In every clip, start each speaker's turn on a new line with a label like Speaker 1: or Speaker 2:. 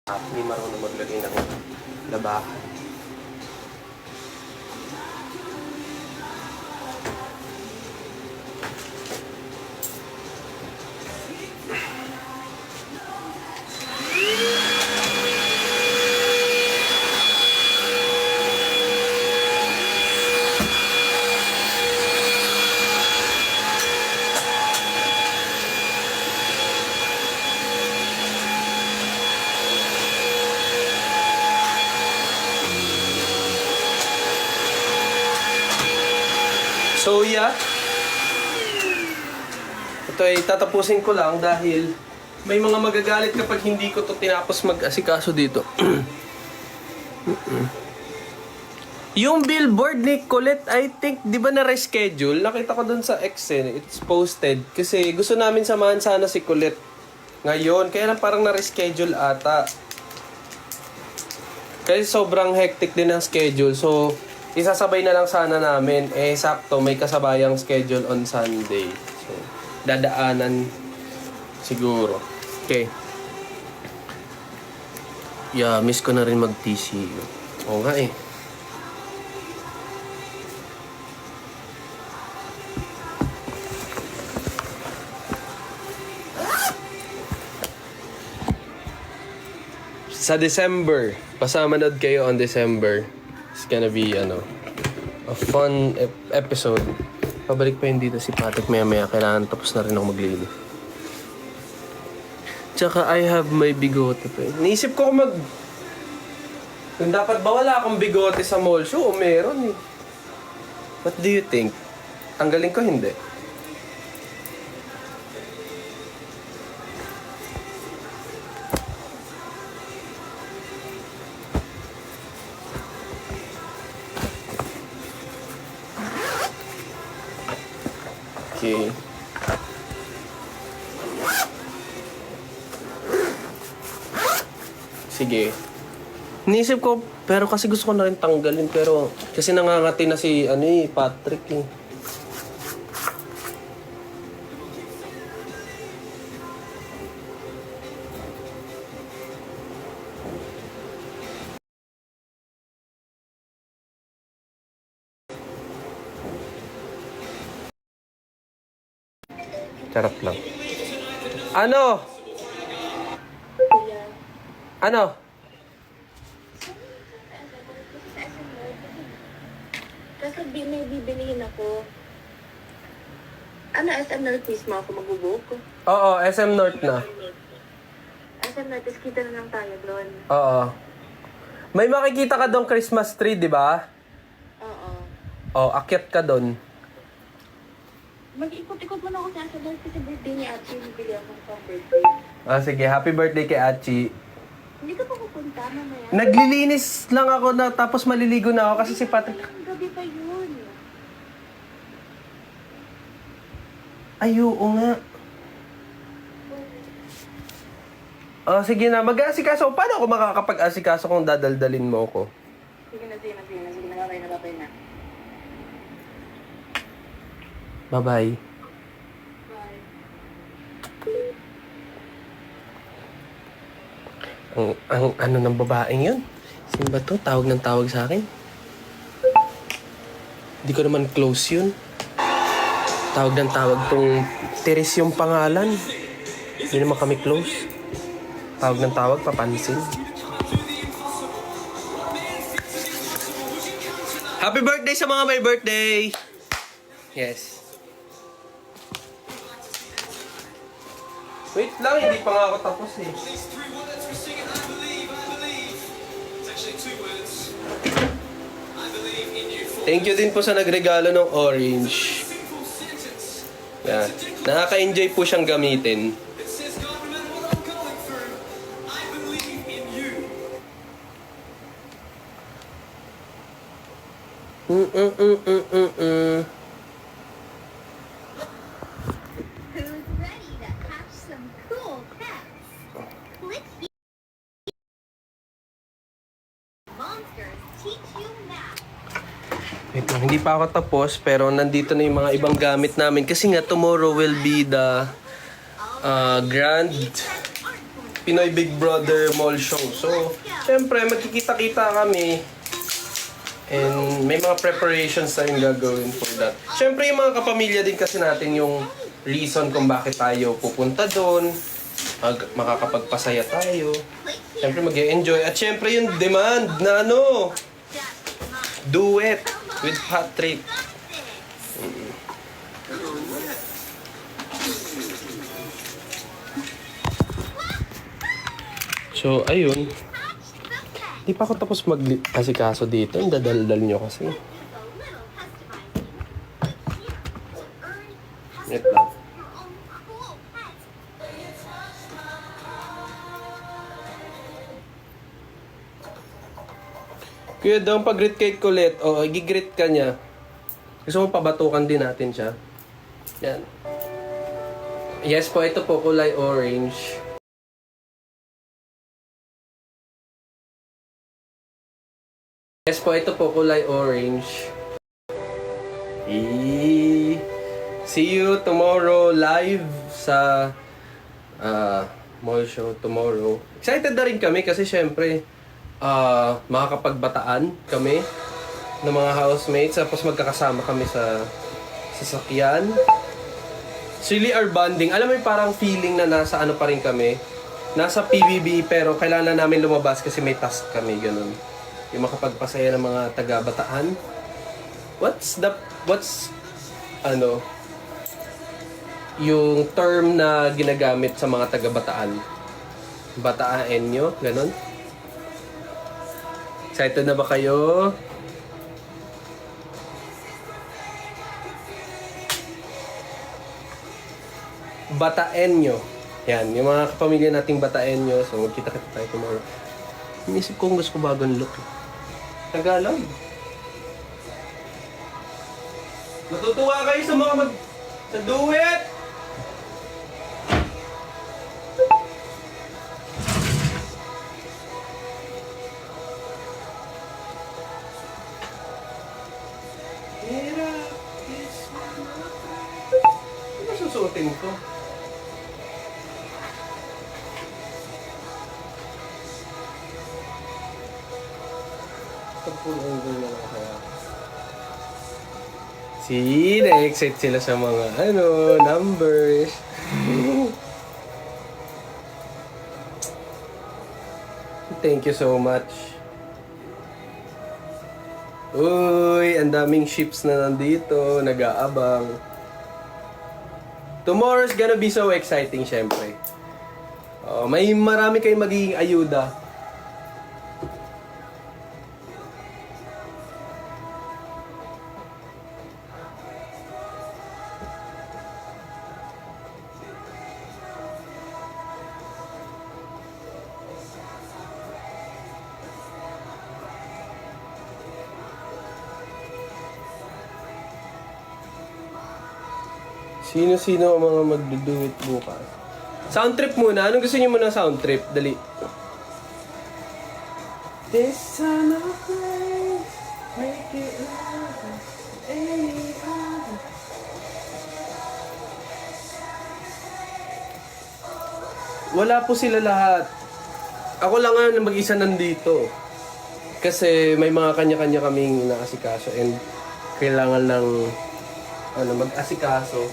Speaker 1: At hindi marunong maglagay ng labahan. So yeah, ito ay tatapusin ko lang dahil may mga magagalit kapag hindi ko to tinapos mag-asikaso dito. Yung billboard ni Colette, I think, di ba na-reschedule? Nakita ko dun sa X it's posted. Kasi gusto namin samahan sana si Colette ngayon, kaya lang parang na-reschedule ata. Kasi sobrang hectic din ang schedule, so isasabay na lang sana namin. Sakto, may kasabayang schedule on Sunday. So, dadaanan siguro. Okay. Yeah, miss ko na rin mag-TCU. Oo nga eh. Sa December, pasamanood kayo on December. It's gonna be, a fun episode. Pabalik pa yun dito si Patrick maya-maya. Kailangan tapos na rin ako maglinis. Tsaka I have my bigote pa. Naisip ko kung dapat ba wala akong bigote sa mall show o meron eh. What do you think? Ang galing ko hindi. Okay. Sige. Inisip ko, pero kasi gusto ko na rin tanggalin, pero kasi nangangati na si Patrick eh. Charot lang. Ano?
Speaker 2: Kasi may bibilihin ako. SM North mismo ako magbubuk?
Speaker 1: Oo, SM North na.
Speaker 2: SM North, tapos kita na lang tayo doon.
Speaker 1: Oo. May makikita ka doon Christmas tree, di ba?
Speaker 2: Oo.
Speaker 1: Oo, akyat ka doon.
Speaker 2: Mag-ikot-ikot mo na ako sa SM North kasi birthday ni Achi. Bibili ako sa birthday.
Speaker 1: Sige, happy birthday kay Achi.
Speaker 2: Hindi ka pa pupunta mamaya.
Speaker 1: Naglilinis lang ako na tapos maliligo na ako kasi si Patrick.
Speaker 2: Gabi pa yun.
Speaker 1: Ay, oo nga. Sige na, mag-aasikaso. Paano ako makakapag-asikaso kung dadaldalin mo ako?
Speaker 2: Sige na. Nagabay na.
Speaker 1: Bye-bye.
Speaker 2: Bye.
Speaker 1: Ang ano ng babaeng yun? Sino ba to? Tawag ng tawag sa akin? Hindi ko naman close yun. Tawag ng tawag tong Teres yung pangalan. Hindi naman kami close. Tawag ng tawag, papansin. Happy birthday sa mga may birthday! Yes. Wait lang, hindi pa nga ako tapos eh. Thank you din po sa nagregalo ng orange. Yan. Nakaka-enjoy po siyang gamitin.
Speaker 3: Who's ready to hatch some cool pets? Click here. Monsters teach you math.
Speaker 1: Wait lang, hindi pa ako tapos pero nandito na yung mga ibang gamit namin kasi nga tomorrow will be the grand Pinoy Big Brother Mall Show. So, syempre, magkikita-kita kami. And may mga preparations tayong gagawin for that. Syempre, yung mga kapamilya din kasi natin yung reason kung bakit tayo pupunta doon. Makakapagpasaya tayo. Syempre, mag-enjoy. At syempre, yung demand na ano, duet with Patrick. So, ayun. Di pa ako tapos mag-asikaso dito. Ang dadaldal nyo kasi. Wait lang. Kuya daw, pag-greet kay Colette, i-greet ka niya. Gusto mo pabatukan din natin siya. Yan. Yes po, ito po, kulay orange. Yes po, ito po, kulay orange. See you tomorrow live sa mall show tomorrow. Excited na rin kami kasi syempre makakapagbataan kami ng mga housemates, tapos magkakasama kami sa sasakyan. It's really our bonding. Alam mo yung parang feeling na nasa ano pa rin kami, nasa PBB pero kailangan namin lumabas kasi may task kami, ganun. Yung makapagpasaya ng mga taga-bataan. What's yung term na ginagamit sa mga taga-bataan? Bataan nyo, ganun? Excited na ba kayo? Bataenyo. Yan, yung mga kapamilya nating Bataenyo. So, magkita-kita tayo tomorrow. Inisip ko kung gusto ko bagong look. Tagalog. Natutuwa kayo sa mga sa duet! Ano susuotin ko? Pagpulong ko na lang kaya. See, na-excite sila sa mga numbers. Thank you so much. Uy, ang daming ships na nandito, nag-aabang. Tomorrow's gonna be so exciting, syempre. May marami kayong magiging ayuda. Sino-sino ang mga magduduit bukas? Sound trip muna. Anong gusto niyo muna sound trip? Dali. This time of place, make it love any other. Wala po sila lahat. Ako lang nga mag-isa nandito. Kasi may mga kanya-kanya kaming inaasikaso and kailangan ng mag-asikaso.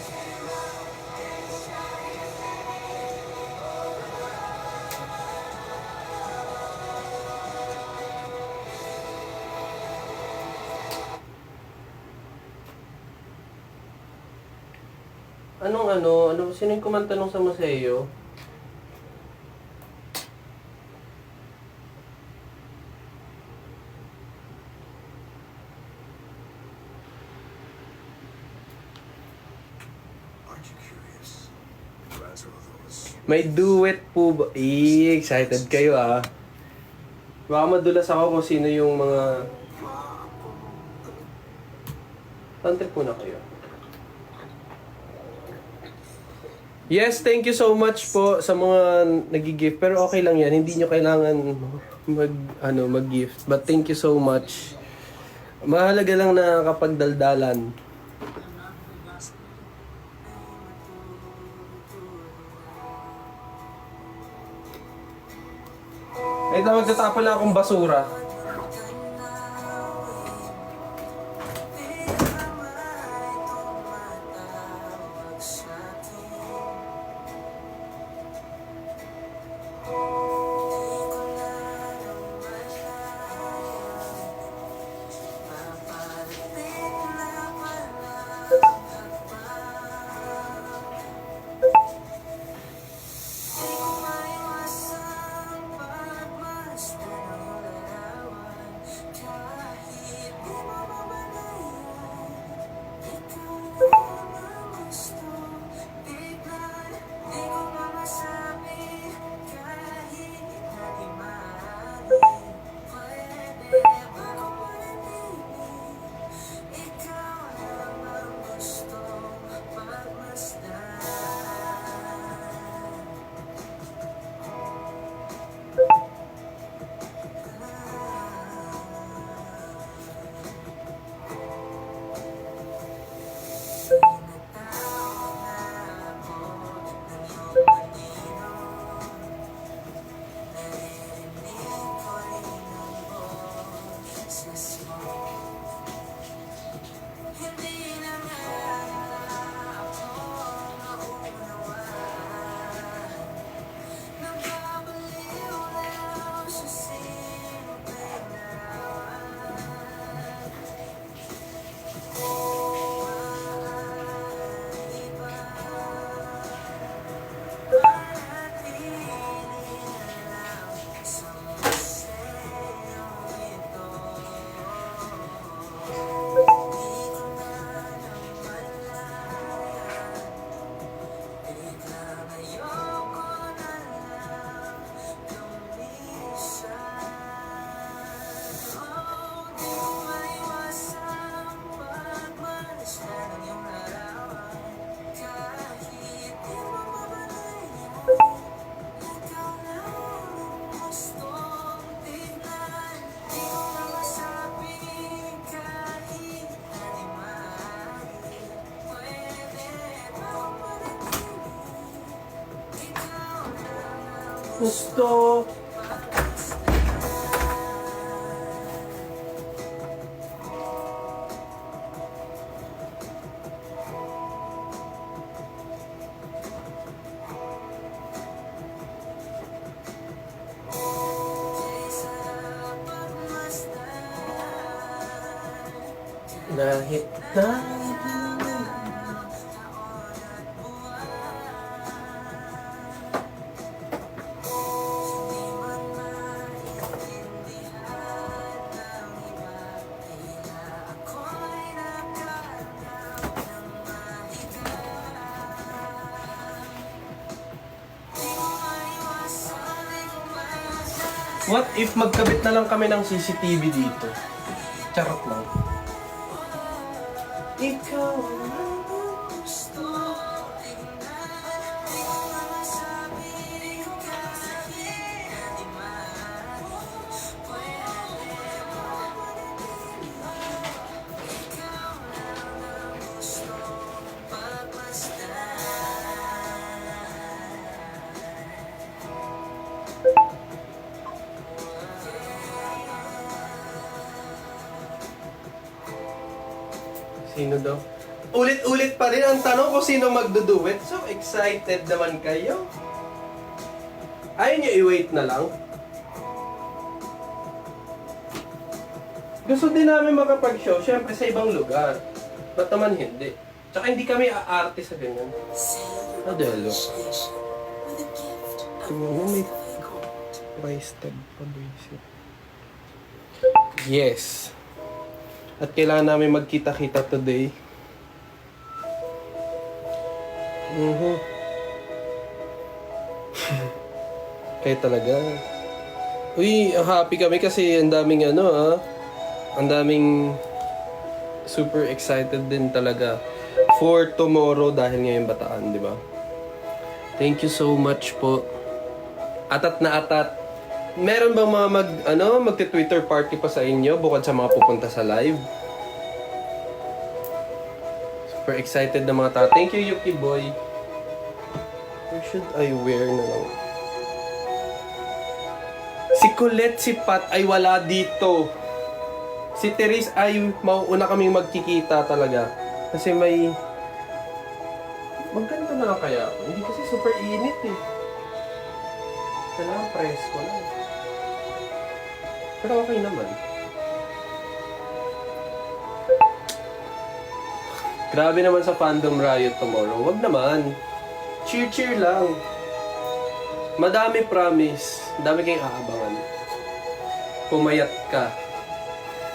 Speaker 1: Sino yung kumantanong sa Maseo? May duet po ba? Excited kayo ah. Baka madulas ako kung sino yung mga... Tantrip po na kayo. Yes, thank you so much po sa mga nag-gift. Pero okay lang yan. Hindi nyo kailangan mag-gift. But thank you so much. Mahalaga lang na kapag daldalan. Ito, magtatapon lang akong basura. Gusto. Kahit na what if magkabit na lang kami ng CCTV dito? Charot lang. Ikaw ang gusto. Sino daw? Ulit-ulit pa rin ang tanong kung sino magduduet. So excited naman kayo. Ayaw nyo i-wait na lang? Gusto din namin makapag-show, syempre sa ibang lugar. Ba't naman hindi? Tsaka hindi kami aarte sa ganyan. Adelo. Tingnan mo, may price tag pa basic. Yes. At kailangan namin magkita-kita today. Kaya talaga. Uy, happy kami kasi ang daming ang daming super excited din talaga for tomorrow dahil ngayon Bataan, di ba? Thank you so much po. Atat na atat. Meron bang mga magti-Twitter party pa sa inyo bukod sa mga pupunta sa live? Super excited na mga tao. Thank you, Yuki Boy. Where should I wear na lang? Si Colette, si Pat ay wala dito. Si Therese ay mauuna kaming magkikita talaga. Kasi may... Magganto na lang kaya ako. Hindi kasi super init eh. Kailangan presko lang. Pero okay naman. Grabe naman sa Fandom Riot tomorrow. Wag naman. Cheer-cheer lang. Madami promise. Dami kayong aabangan. Pumayat ka.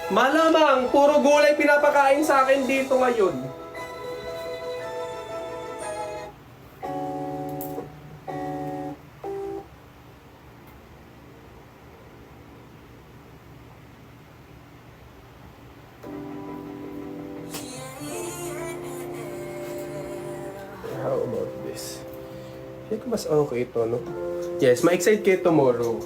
Speaker 1: Malamang, puro gulay pinapakain sa akin dito ngayon. How about this? Hindi ko mas okay ito, no? Yes, ma-excite kayo tomorrow.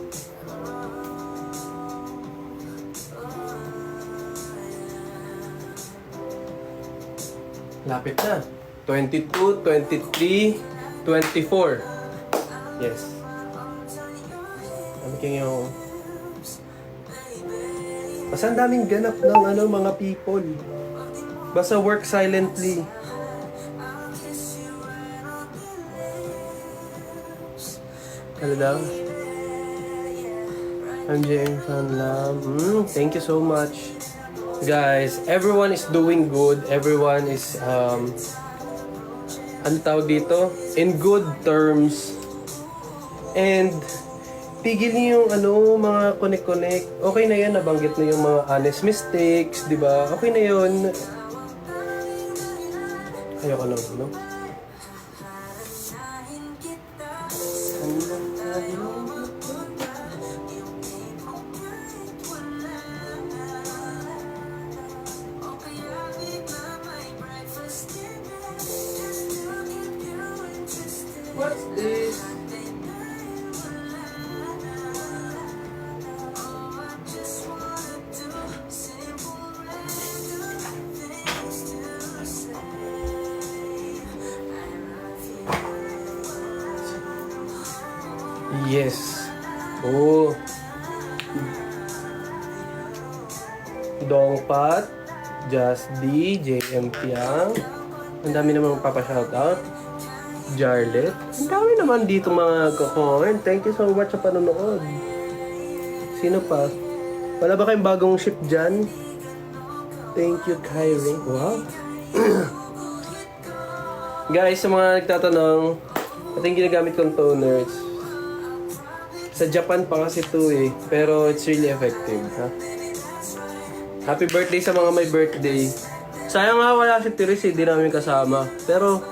Speaker 1: Lapit na. 22, 23, 24. Yes. Ano kayo? Basta ang daming ganap ng mga people. Basta work silently. Hello daw. I'm James Fan Lab. Thank you so much. Guys, everyone is doing good. Everyone is, ano tawag dito? In good terms. And, tigil niyo yung mga connect-connect. Okay na yan, nabanggit na yung mga honest mistakes, di ba? Okay na yun. Ayoko lang, no? What's this? Yes. Oh. Dongpat, Just D, JM Piang. Ang dami naman magpapa-shoutout. Jarlet. Ang dami naman dito mga kakoin. Thank you so much sa panonood. Sino pa? Wala ba kayong bagong ship dyan? Thank you, Kyrie. Wow. Guys, sa mga nagtatanong, ito yung ginagamit kong toners. Sa Japan pa kasi ito eh. Pero it's really effective. Ha? Happy birthday sa mga may birthday. Sayang nga wala si Therese, hindi namin kasama. Pero,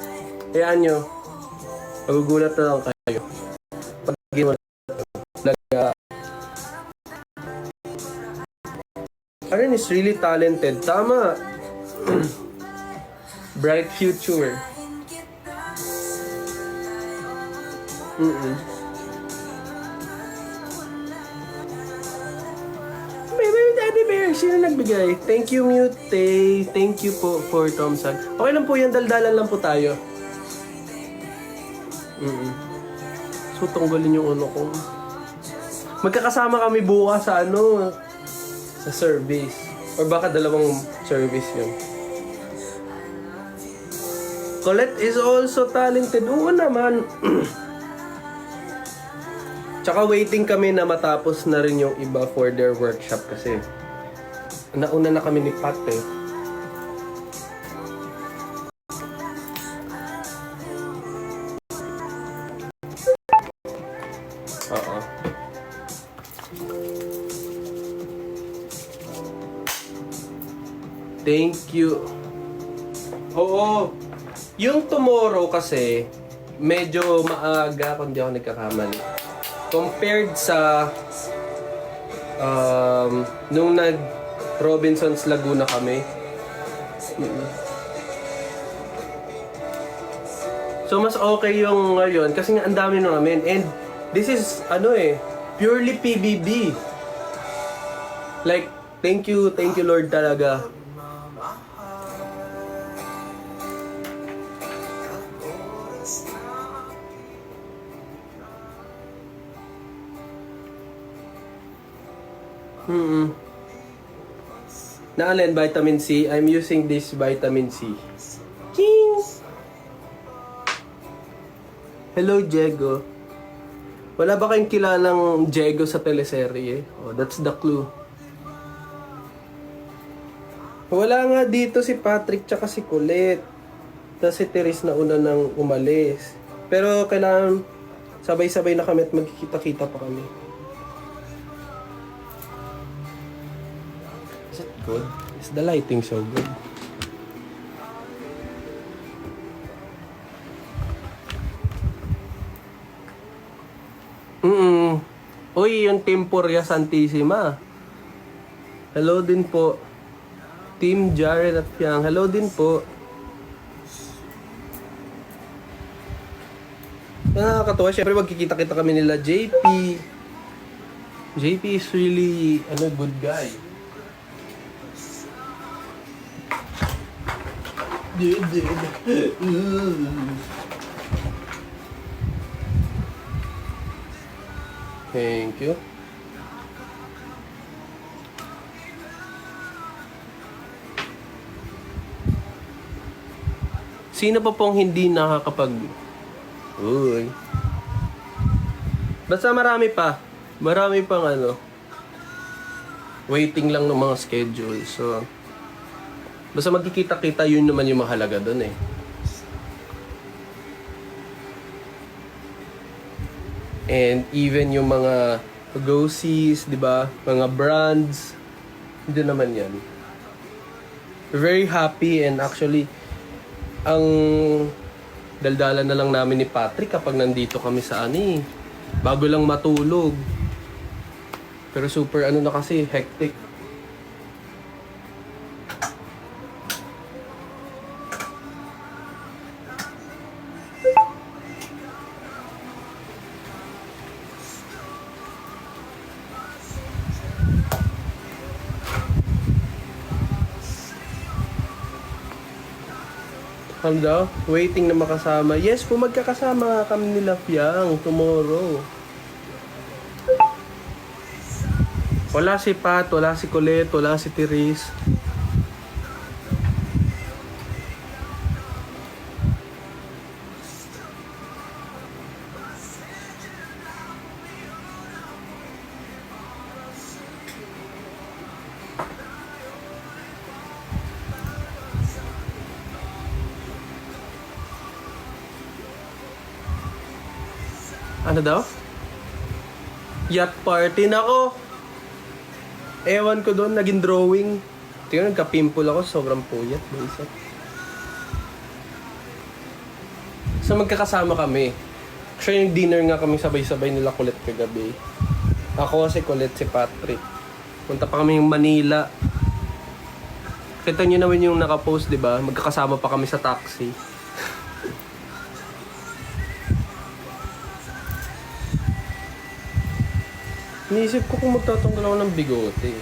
Speaker 1: hayaan nyo. Magugulat na lang kayo. Pag Karen is really talented. Tama. Bright future. Baby Daddy Bear, sino nagbigay? Thank you, Mute. Thank you po for Thompson. Okay lang po yan, daldalan lang po tayo. So, tunggalin yung ano ko. Magkakasama kami bukas sa sa service. Or baka dalawang service yun. Colette is also talented. Oo naman. Tsaka waiting kami na matapos na rin yung iba for their workshop kasi nauna na kami ni Pat eh. Oo. Thank you. Oo. Yung tomorrow kasi medyo maaga kung di ako nagkakamali. Compared sa nung nag Robinsons Laguna kami. So mas okay yung ngayon kasi nga ang dami namin and this is purely PBB. Like thank you Lord talaga. Naalin, vitamin C. I'm using this vitamin C. Ching! Hello, Diego. Wala ba kayong kilalang Diego sa teleserye? Oh, that's the clue. Wala nga dito si Patrick tsaka si Colette. Tapos si Therese na una nang umalis. Pero kailangan sabay-sabay na kami at magkikita-kita pa kami. Is it good? Is the lighting so good? Uy, yung Temporia Santissima. Hello din po. Team Jared at Piang. Hello din po. Nakakatawa. Siyempre magkikita-kita kami nila JP. JP is really good guy. Thank you. Sino pa pong hindi nakakapag... Uy. Basta marami pa. Marami pang waiting lang ng mga schedule. So, basta magkikita-kita, yun naman yung mahalaga doon eh. And even yung mga go-sees, di ba? Mga brands, hindi naman yan. We're very happy and actually, ang daldalan na lang namin ni Patrick kapag nandito kami sa bago lang matulog. Pero super na kasi, hectic. Ano daw? Waiting na makasama. Yes, kung magkakasama kami nila Piang tomorrow. Wala si Pat, wala si Colette, wala si Therese. Ano daw? Yacht party. Nako! Ewan ko doon, naging drawing. Tingnan, nagka-pimple ako. Sobrang puyat. Isa. So magkakasama kami. Actually, yung dinner nga kami sabay-sabay nila Colette kagabi. Ako, si Colette, si Patrick. Punta pa kami yung Manila. Kita nyo naman yung nakapost, di ba? Magkakasama pa kami sa taxi. Iniisip ko kung magtatanggal ako ng bigote.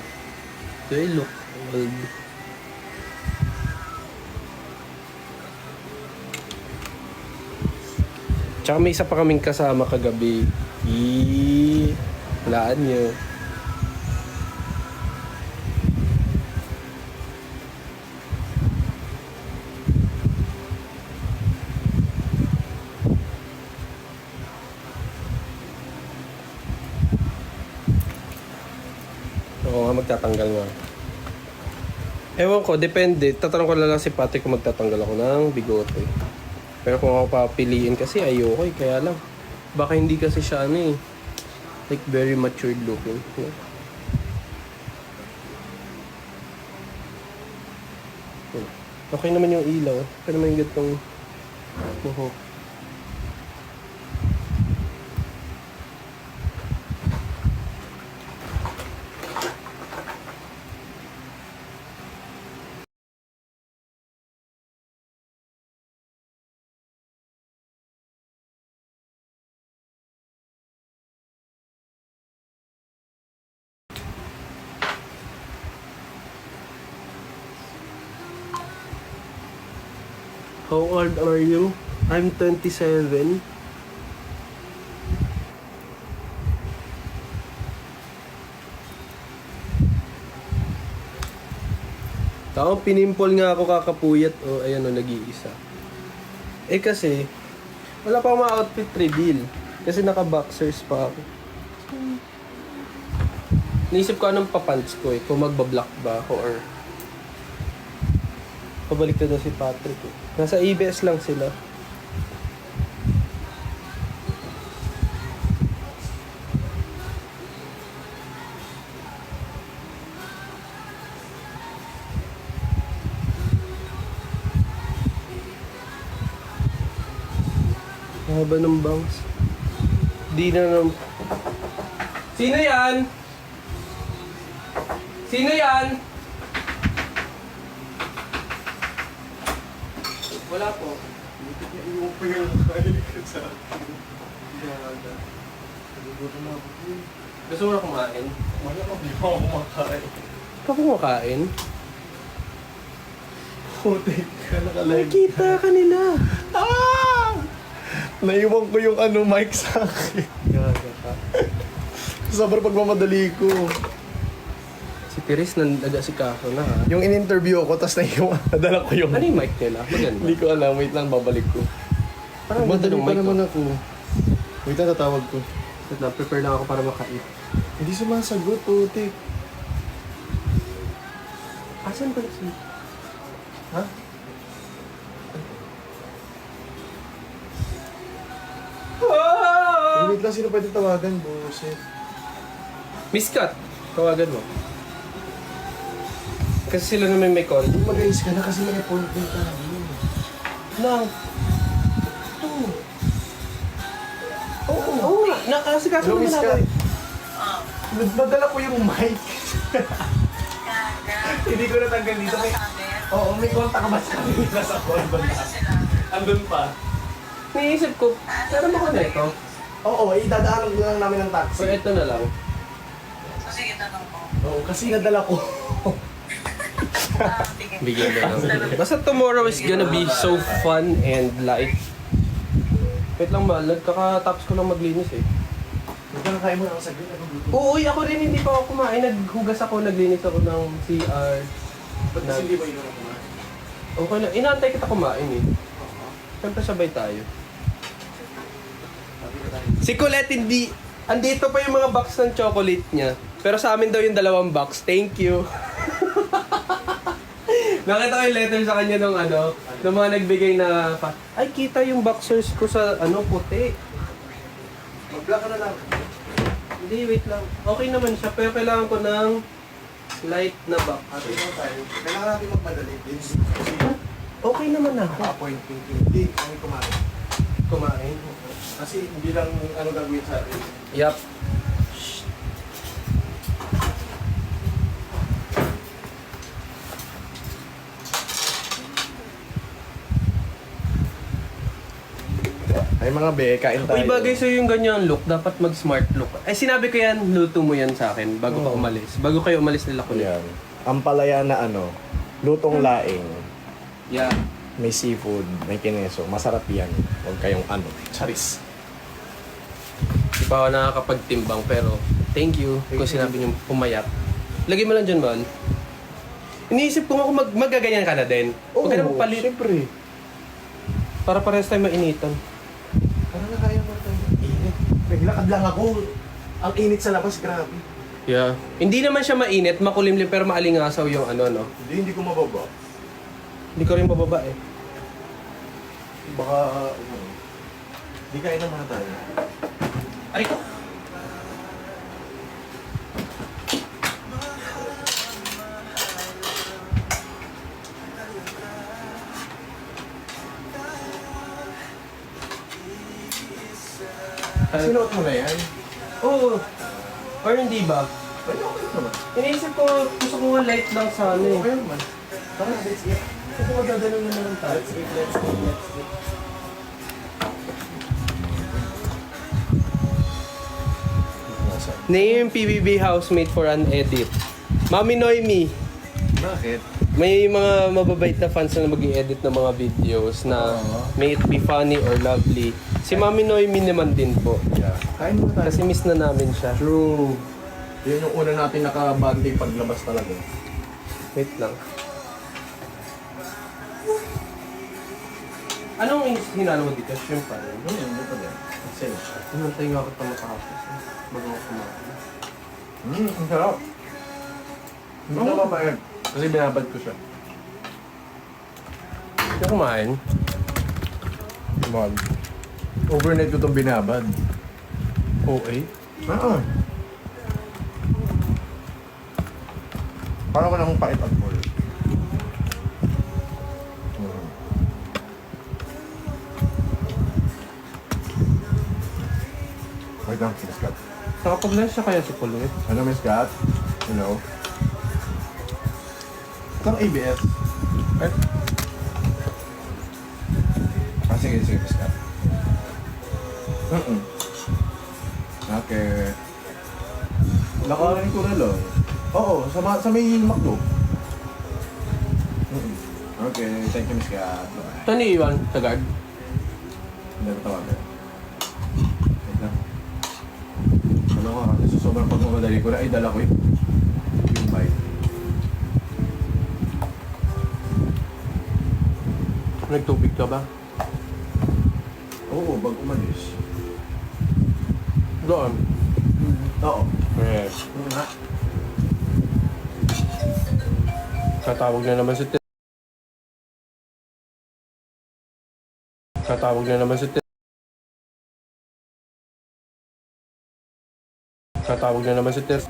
Speaker 1: Do I look old? Tsaka may isa pa kaming kasama kagabi. Walaan nyo. Oo nga, magtatanggal nga. Ewan ko, depende. Tatanong ko lang si Patrick kung magtatanggal ako ng bigote. Pero kung ako papiliin kasi, ayoko eh. Kaya lang, baka hindi kasi siya like very matured looking. Yeah. Okay naman yung ilaw. Okay naman yung gatong buhok. How old are you? I'm 27. Ako, pinimpol nga ako kakapuyat. O, ayan o, nag-iisa. Eh kasi, wala pa akong mga outfit reveal. Kasi naka-boxers pa ako. Naisip ko anong papants ko eh. Kung magbablock ba ako or... Pabalik na daw si Patrick eh. Nasa ABS lang sila. Haba ng bangs. Di na naman. Sino yan? Sino yan? Wala po.
Speaker 4: Yung pa yung kahilig ka sa akin. Gaga. Nagugutom na ako.
Speaker 1: Gusto mo na kumain?
Speaker 4: Wala kang di pa ako kumakain.
Speaker 1: Ka kumakain?
Speaker 4: Putik ka, nakalive.
Speaker 1: Nakita ka nila.
Speaker 4: Ah! Naiwan ko yung mic sa akin.
Speaker 1: Gaga ka.
Speaker 4: Sobrang pagmamadali ko.
Speaker 1: Si Teres nandaga si Kako na ha.
Speaker 4: Yung in-interview ko, tapos nadala ko yung...
Speaker 1: Ano yung mic nila? Maganda.
Speaker 4: Hindi ko alam, wait lang, babalik ko.
Speaker 1: Parang
Speaker 4: Madali
Speaker 1: ganda ng
Speaker 4: pa
Speaker 1: mic
Speaker 4: naman
Speaker 1: ko.
Speaker 4: ako. Wait lang, tatawag ko.
Speaker 1: Wait lang, prepare lang ako para makain.
Speaker 4: Hindi sumasagot, putik.
Speaker 1: Asan ba si...
Speaker 4: Ha?
Speaker 1: Ah!
Speaker 4: Wait lang, sino pwede tawagan, bullshit.
Speaker 1: Miss Kat, tawagan mo. Kasi sila naman may call.
Speaker 4: Hindi mag-ayos ka na kasi may appointment ka na yun.
Speaker 1: Nang. Oo nga. Kasi Kako
Speaker 4: Hello,
Speaker 1: naman
Speaker 4: Miss
Speaker 1: ako.
Speaker 4: Kat. Nadala ko yung mic. Hindi ko natanggal dito. Oo, may contact ba sa akin? Nasa call ba na? Andun pa.
Speaker 1: Naisip ko, pero mo ko na ito.
Speaker 4: Oo, idadaanan lang namin ng
Speaker 1: So
Speaker 4: taxi.
Speaker 1: ito na lang.
Speaker 4: Oo, kasi nadala ko.
Speaker 1: Bigyan na lang. Basta tomorrow is gonna be so fun and light. Wait lang mahal, nagkaka-tops ko lang maglinis eh.
Speaker 4: Nagkakain mo na ako saglit.
Speaker 1: Uy, ako rin hindi pa ako kumain. Naghugas ako, naglinis ako ng CR.
Speaker 4: Ba't kasi hindi ba yun ako kumain?
Speaker 1: Okay lang, inaantay kita kumain eh. Siyempre sabay tayo. Si Colette hindi... Andito pa yung mga box ng chocolate niya. Pero sa amin daw yung 2 box. Thank you. Nakita ko yung letter sa kanya nung ng mga nagbigay na ay, kita yung boxers ko sa puti.
Speaker 4: Mag-block ka na lang.
Speaker 1: Hindi, wait lang. Okay naman siya, pero kailangan ko ng light na box.
Speaker 4: Ate mo tayo. Kailangan natin magmadali. Kasi
Speaker 1: Okay naman ako.
Speaker 4: appointment hindi kami kumain.
Speaker 1: Kumain.
Speaker 4: Kasi hindi lang gagawin sa atin.
Speaker 1: Yup.
Speaker 4: Ay mga be, kain tayo.
Speaker 1: Uy, bagay sa'yo yung ganyan look. Dapat mag-smart look. Eh, sinabi ko yan, luto mo yan sa akin bago ka
Speaker 4: Oo.
Speaker 1: umalis. Bago kayo umalis nila ko.
Speaker 4: Yan. Ang palaya na lutong laing.
Speaker 1: Yeah.
Speaker 4: May seafood, may kineso. Masarap yan. Huwag kayong charis.
Speaker 1: Di pa ako nakakapagtimbang pero thank you kung sinabi niyo pumayat. Lagay mo lang dyan, man. Iniisip ko nga kung magaganyan ka na din. Huwag ka na magpalit.
Speaker 4: Siyempre.
Speaker 1: Para parehas tayo mainitan.
Speaker 4: Parang nakaya mo tayo. Init. Naglakad lang ako. Ang init sa labas, grabe.
Speaker 1: Yeah. Hindi naman siya mainit, makulimlim pero maalingasaw yung no?
Speaker 4: Hindi ko mababa.
Speaker 1: Hindi ko rin mababa eh.
Speaker 4: Baka, hindi kain na muna tayo.
Speaker 1: Ay ko!
Speaker 4: Sinuot mo na yan?
Speaker 1: Oo. Or hindi ba?
Speaker 4: Ay, okay naman.
Speaker 1: Iniisip ko, gusto ko nga light lang sa ano eh.
Speaker 4: Okay naman. Tara, let's eat.
Speaker 1: Kasi magdadalo na naman tayo.
Speaker 4: Let's eat, let's eat, let's eat. Nasa?
Speaker 1: Name PBB housemate for an edit. Mami Noemi.
Speaker 4: Bakit?
Speaker 1: May mga mababait na fans na mag-i-edit ng mga videos na may it be funny or lovely. Si Mami Noemi naman din po.
Speaker 4: Yeah. Kain muna tayo.
Speaker 1: Kasi miss na namin siya.
Speaker 4: True. Yun yung una natin naka-banding paglabas talaga.
Speaker 1: Wait lang. Anong hinalo mo dito? Shrimp pa rin.
Speaker 4: Hindi pa din. Same.
Speaker 1: Hinantay nga kita matapos. Bago ako kumain.
Speaker 4: Ang sarap. Hindi ko mapayag. Kasi binabad ko siya.
Speaker 1: Hindi kumain.
Speaker 4: Mag. Overnight ko itong binabad.
Speaker 1: Okay.
Speaker 4: Oo. Parang walang pakit at full. Wait lang, Miss Kat.
Speaker 1: Nakapag-lunch siya kaya si Puluit.
Speaker 4: Ano, Miss Kat? Hello? Itong ABS.
Speaker 1: Eh?
Speaker 4: Sige, Miss Kat. Okay. Nakarinig ko na lang. Oo, sa may McDo. Okay, thank you, Miss Kat. Bye.
Speaker 1: Ito ni Iwan, sa guard.
Speaker 4: Hindi ko tawagan. Wait lang. Ano ka, kasi sa sobrang pagmamadali ko na, ay dala ko yung bike.
Speaker 1: Nagtubig ka ba?
Speaker 4: Oo, bag umalis.
Speaker 1: Doon.
Speaker 4: Oo.
Speaker 1: Yes.
Speaker 4: Nga.
Speaker 1: Tatawag na naman si Ted. Tatawag na naman si Ted. Tatawag na naman si Ted.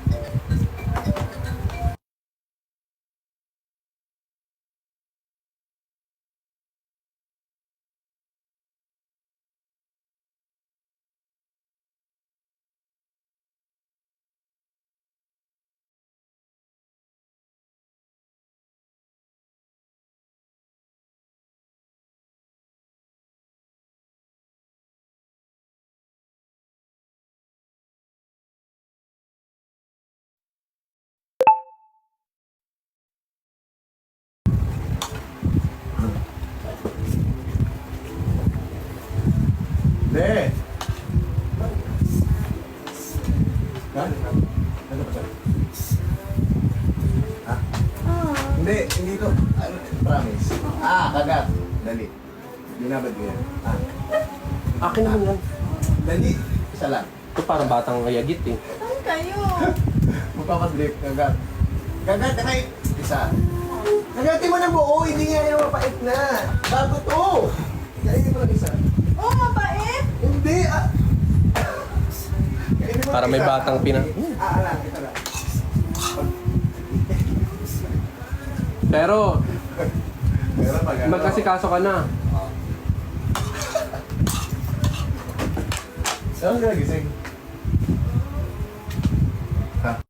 Speaker 4: Hindi. Ano ba siya? Ha? Hindi to. Ano, promise. Kagat. Dali. Binabad ko yan.
Speaker 1: Akin naman yan.
Speaker 4: Dali. Isa lang.
Speaker 1: Ito parang batang ayagit eh.
Speaker 2: Saan kayo?
Speaker 4: Magpapadrip. Kagat. Kagat na kayo. Isa. Kagatin mo ng buo. Hindi nga yung mapait na. Bago to. Kainin mo lang isa.
Speaker 2: Oh, mabait!
Speaker 4: Hindi. Kainin mo
Speaker 1: Para
Speaker 4: lang
Speaker 1: may
Speaker 4: isa.
Speaker 1: batang pina...
Speaker 4: Lang. Ito lang.
Speaker 1: Pero,
Speaker 4: Pero pag ano.
Speaker 1: magkasikaso ka na.
Speaker 4: Saan ka nagising? Ha?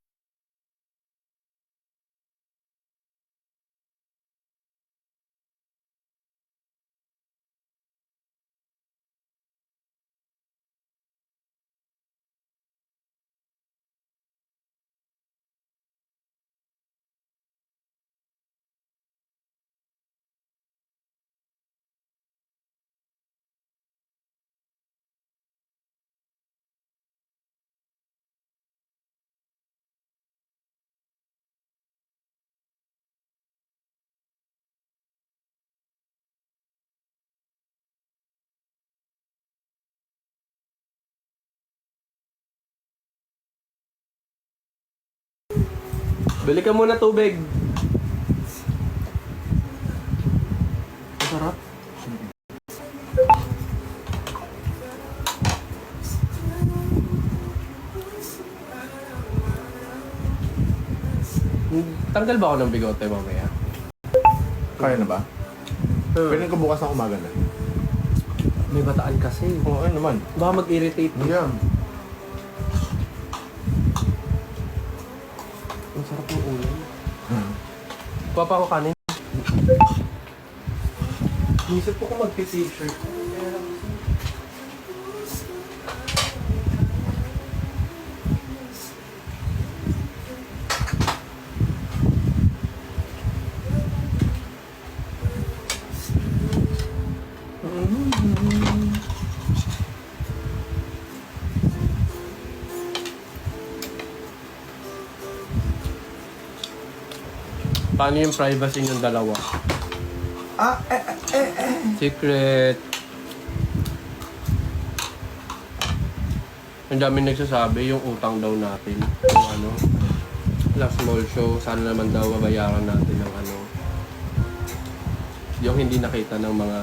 Speaker 1: Bili ka muna tubig. Masarap. Tanggal ba ako ng bigote mamaya?
Speaker 4: Kaya na ba? Pwede ko bukas ng umaga na.
Speaker 1: May bataan kasi.
Speaker 4: Oo, ano naman.
Speaker 1: Baka mag-irritate.
Speaker 4: Yeah.
Speaker 1: Ang sarap ng ulam. Papa ko kanin. Inisip ko kung mag-t-shirt. Paano yung privacy ng dalawa? Secret. Ang dami nagsasabi yung utang daw natin. Yung ano, last mall show, sana naman daw babayaran natin ng ano. Yung hindi nakita ng mga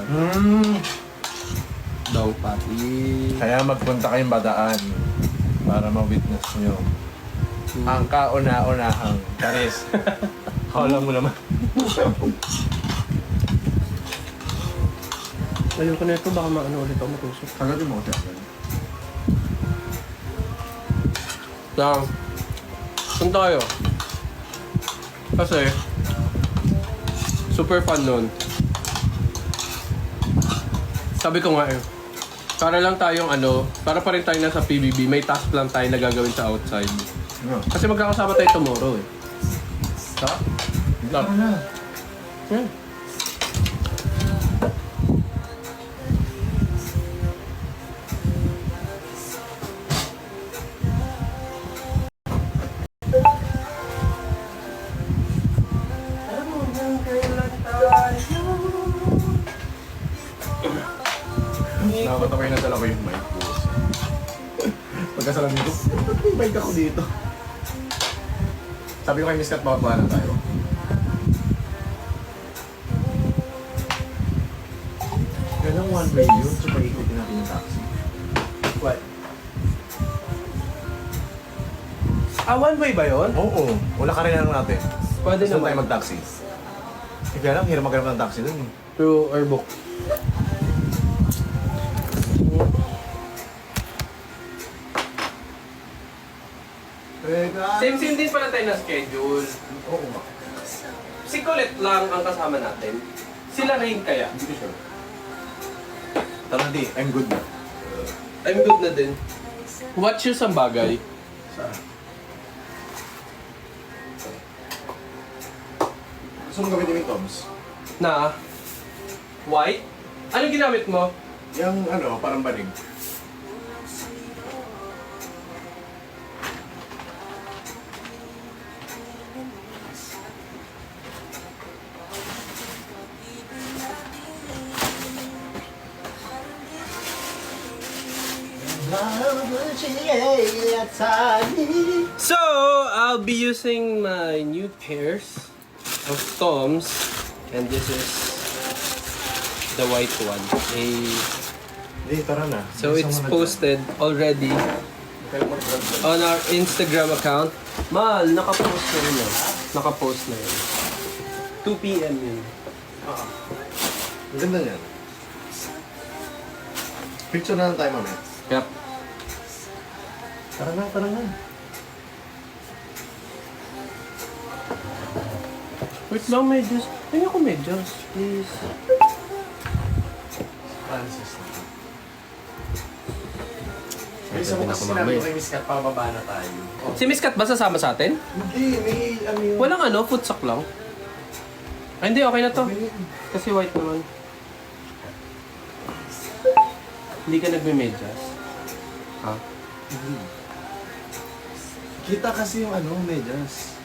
Speaker 1: dong pati.
Speaker 5: Kaya magpunta kayong Bataan para ma-witness nyo. Ang kauna-unahang Charis. Kala mo naman.
Speaker 1: Ayoko na ito, baka maano ulit ako matusok.
Speaker 5: Kagatin mo ko siya.
Speaker 1: Lang, saan tayo? Kasi, super fun nun. Sabi ko nga para lang tayong ano, para pa rin tayo nasa PBB, may task lang tayo na gagawin sa outside. Kasi magkakasama tayo tomorrow eh. Ha?
Speaker 5: Ito na.
Speaker 1: Hmm.
Speaker 5: Nakakatawa yung nadala ko yung mic ko. Pagkasalam nito, ba't may mic ako dito? Sabi ko kay Miss Kat, bababa na tayo. Ganang one way yun, so paikutin natin yung taxi.
Speaker 1: What? One way ba yun?
Speaker 5: Oo, wala ka rin lang natin.
Speaker 1: Pwede
Speaker 5: Saan tayo
Speaker 1: naman.
Speaker 5: mag-taxi? Eh kaya lang, hirap maghanap ng taxi dun eh.
Speaker 1: Through Airbook. Same din pala tayo na schedule.
Speaker 5: Oo.
Speaker 1: Si Colette lang ang kasama natin. Sila rin kaya.
Speaker 5: Hindi ko sure. Tara di, I'm good na.
Speaker 1: I'm good na din. What shoes ang bagay?
Speaker 5: Gusto mo gamitin yung Toms?
Speaker 1: Na? White? Anong ginamit mo?
Speaker 5: Yung ano, parang banig.
Speaker 1: So, I'll be using my new pairs of Toms. And this is the white one.
Speaker 5: Hindi, tara na.
Speaker 1: So, it's posted already on our Instagram account. Mahal, nakapost na yun. Nakapost na yun. 2 p.m. yun.
Speaker 5: Ang ganda niyan. Picture na lang tayo mamaya.
Speaker 1: Yep.
Speaker 5: Tara na, tara na.
Speaker 1: Wait lang, medyas. Tingnan ko medyas, please.
Speaker 5: Francis na. May isa mo kasi sinabi ko kay Miss Kat, pababa na tayo.
Speaker 1: Si Miss Kat ba sasama sa atin?
Speaker 5: Hindi, may ano yun.
Speaker 1: Walang ano, footsock lang. Ay, hindi, okay na to. Kasi white naman. Hindi ka nagme-medyas. Ha?
Speaker 5: Kita kasi yung ano, medyas.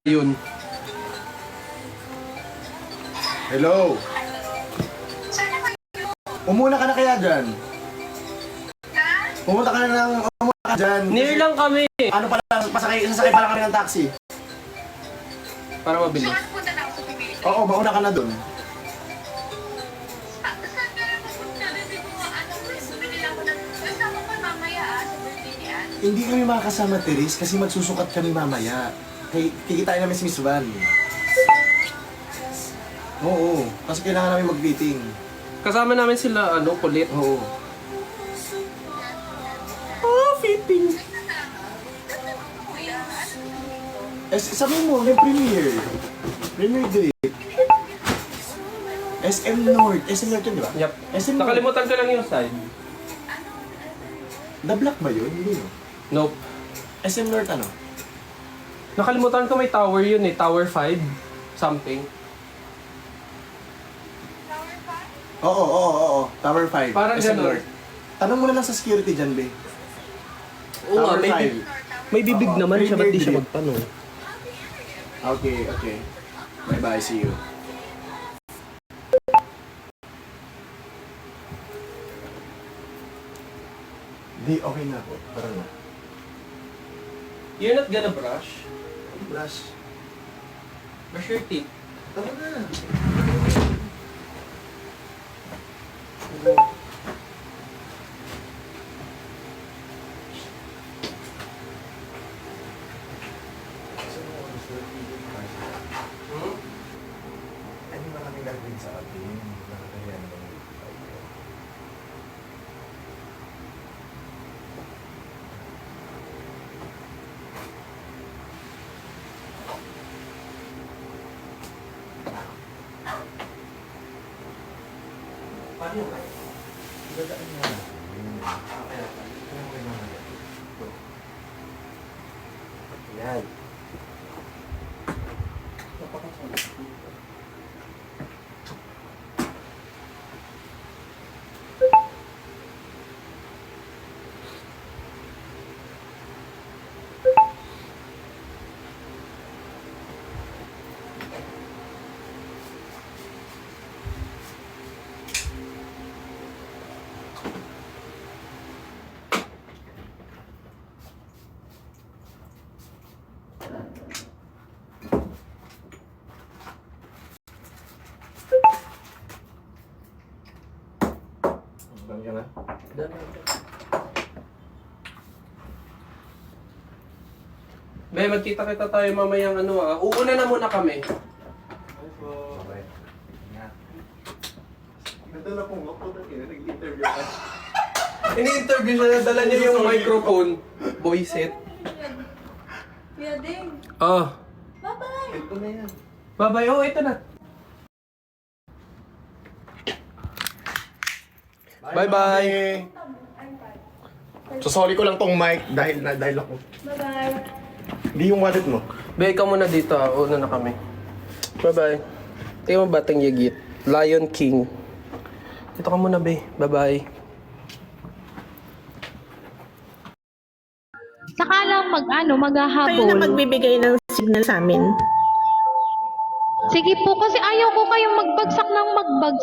Speaker 1: Yun.
Speaker 5: Hello! Umuna ka na kaya dyan? Pumunta ka na dyan.
Speaker 1: Near lang kami.
Speaker 5: Ano pala, sasakay pala kami ng taxi.
Speaker 1: Para mabilis.
Speaker 2: Punta na ako sa bibili.
Speaker 5: Oo, mauna ka na dun.
Speaker 2: Saan ka na pupunta? Hindi ko bumili lang ako ng... Kasama ko mamaya sa birthday ni Anne.
Speaker 5: Hindi kami makakasama, Teres, kasi magsusukat kami mamaya. Kikitain namin si Miss Van. Oo, kasi kailangan namin mag-meeting.
Speaker 1: Kasama namin sila, ano, kulit.
Speaker 5: Oo.
Speaker 1: Oh, fitting.
Speaker 2: Kuya,
Speaker 5: Sabi mo, may premiere. Premiere date. SM North. SM North yun, di ba?
Speaker 1: Yep.
Speaker 5: SM North.
Speaker 1: Nakalimutan ko lang yung side.
Speaker 5: The Black ba yun? Hindi no?
Speaker 1: Nope.
Speaker 5: SM North ano?
Speaker 1: Nakalimutan ko may tower yun eh. Tower 5. Something.
Speaker 5: Oo. Tower 5.
Speaker 1: Parang
Speaker 5: SM
Speaker 1: ganun.
Speaker 5: North. Tanong mo na lang sa security dyan, be.
Speaker 1: Oo nga,
Speaker 5: Tower
Speaker 1: may,
Speaker 5: 5.
Speaker 1: may bibig
Speaker 5: Oo,
Speaker 1: naman siya. Ba't di
Speaker 5: premiere
Speaker 1: siya
Speaker 5: date.
Speaker 1: magtanong?
Speaker 4: Okay, okay. Bye-bye, see you. Di, okay na po. Tara na.
Speaker 1: You're not gonna brush?
Speaker 4: Brush.
Speaker 1: Brush your teeth.
Speaker 4: Tara na.
Speaker 1: Hmm?
Speaker 4: Ano maraming gagawin sa atin? Nakakaya naman tayo.
Speaker 1: Paano ba?
Speaker 4: Dadaan mo na.
Speaker 1: Yan.
Speaker 4: Dami ka na?
Speaker 1: Be, magkita-kita tayo mamayang ano ah. Uuna na muna kami.
Speaker 4: Okay. Ganda na pong ako nag-interview ka.
Speaker 1: Ini-interview siya, dala niya yung microphone. Voice set.
Speaker 2: Kuya Ding.
Speaker 1: Oh.
Speaker 2: Bye-bye.
Speaker 4: Ito na yan.
Speaker 1: Bye-bye. Oh, ito na. Bye-bye.
Speaker 4: Sorry ko lang tong mic dahil ako.
Speaker 2: Bye-bye.
Speaker 4: Hindi yung wallet mo.
Speaker 1: Be, ikaw muna dito ah. Una na kami. Bye-bye. Tingnan mo batang yagit. Lion King. Dito ka muna, be. Bye-bye.
Speaker 6: Saka lang maghahabol.
Speaker 7: Kayo na magbibigay ng signal sa amin.
Speaker 6: Sige po, kasi ayaw ko kayong magbagsak ng magbagsak.